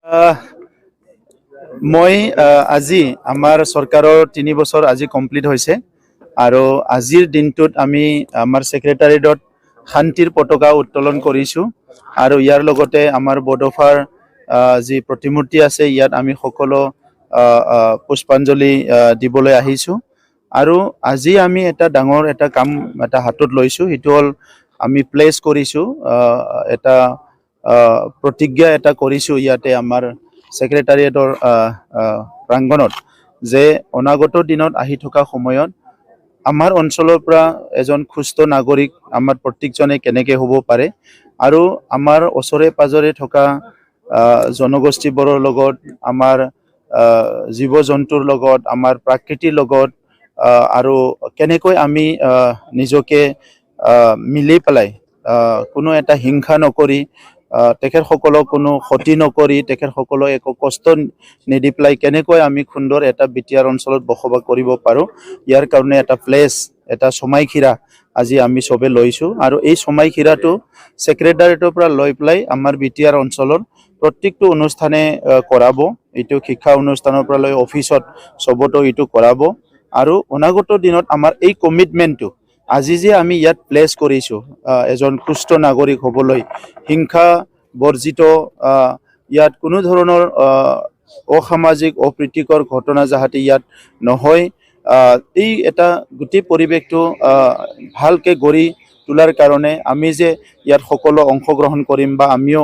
আহ, মই আজি আমাৰ চৰকাৰৰ 3 বছৰ আজি কমপ্লিট হৈছে আৰু আজিৰ দিনটোত আমি আমাৰ ছেক্ৰেটাৰিয়েটত শান্তিৰ পতাকা উত্তোলন কৰিছোঁ আৰু ইয়াৰ লগতে আমাৰ বডোফাৰ যি প্ৰতিমূৰ্তি আছে ইয়াত আমি সকলো পুষ্পাঞ্জলি দিবলৈ আহিছোঁ আৰু আজি আমি এটা ডাঙৰ এটা কাম এটা হাতত লৈছোঁ, সেইটো হ'ল আমি প্লেচ কৰিছোঁ এটা প্ৰতিজ্ঞা এটা কৰিছোঁ ইয়াতে আমাৰ ছেক্ৰেটাৰিয়েটৰ প্ৰাংগণত যে অনাগত দিনত আহি থকা সময়ত আমাৰ অঞ্চলৰ পৰা এজন সুস্থ নাগৰিক আমাৰ প্ৰত্যেকজনে কেনেকৈ হ'ব পাৰে আৰু আমাৰ ওচৰে পাজৰে থকা জনগোষ্ঠীবোৰৰ লগত আমাৰ জীৱ জন্তুৰ লগত আমাৰ প্ৰাকৃতিৰ লগত আৰু কেনেকৈ আমি নিজকে মিলি পেলাই কোনো এটা হিংসা নকৰি তেখেতসকলক কোনো ক্ষতি নকৰি তেখেতসকলক একো কষ্ট নিদি পেলাই কেনেকৈ আমি সুন্দৰ এটা BTR অঞ্চলত বসবাস কৰিব পাৰোঁ, ইয়াৰ কাৰণে এটা প্লেচ এটা সময়খিৰা আজি আমি চবে লৈছোঁ আৰু এই সময়খিৰাটো ছেক্ৰেটাৰিয়েটৰ পৰা লৈ পেলাই আমাৰ BTR অঞ্চলৰ প্ৰত্যেকটো অনুষ্ঠানে কৰাব। এইটো শিক্ষা অনুষ্ঠানৰ পৰা লৈ অফিচত চবতো এইটো কৰাব আৰু অনাগত দিনত আমাৰ এই কমিটমেণ্টটো আজি যে আমি ইয়াত প্লেচ কৰিছোঁ এজন সুস্থ নাগৰিক হ'বলৈ, হিংসা বৰ্জিত ইয়াত কোনো ধৰণৰ অসামাজিক অপ্ৰীতিকৰ ঘটনা যাতে ইয়াত নহয়, এই এটা গোটেই পৰিৱেশটো ভালকৈ গঢ়ি তোলাৰ কাৰণে আমি যে ইয়াত সকলো অংশগ্ৰহণ কৰিম বা আমিও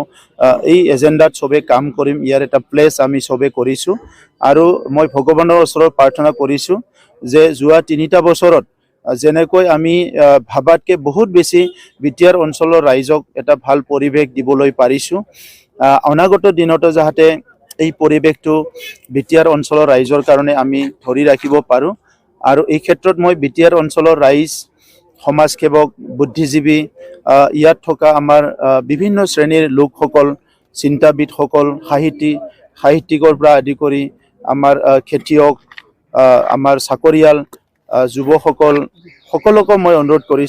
এই এজেণ্ডাত চবেই কাম কৰিম, ইয়াৰ এটা প্লেচ আমি চবেই কৰিছোঁ আৰু মই ভগৱানৰ ওচৰত প্ৰাৰ্থনা কৰিছোঁ যে যোৱা 3টা বছৰত যেনেকৈ আমি ভাবাতকৈ বহুত বেছি BTR অঞ্চলৰ ৰাইজক এটা ভাল পৰিৱেশ দিবলৈ পাৰিছোঁ, অনাগত দিনতো যাতে এই পৰিৱেশটো BTR অঞ্চলৰ ৰাইজৰ কাৰণে আমি ধৰি ৰাখিব পাৰোঁ আৰু এই ক্ষেত্ৰত মই BTR অঞ্চলৰ ৰাইজ, সমাজসেৱক, বুদ্ধিজীৱী, ইয়াত থকা আমাৰ বিভিন্ন শ্ৰেণীৰ লোকসকল, চিন্তাবিদসকল, সাহিত্যিকৰ পৰা আদি কৰি আমাৰ খেতিয়ক, আমাৰ চাকৰিয়াল, যুৱকসকল সকলোকে মই অনুৰোধ কৰিছোঁ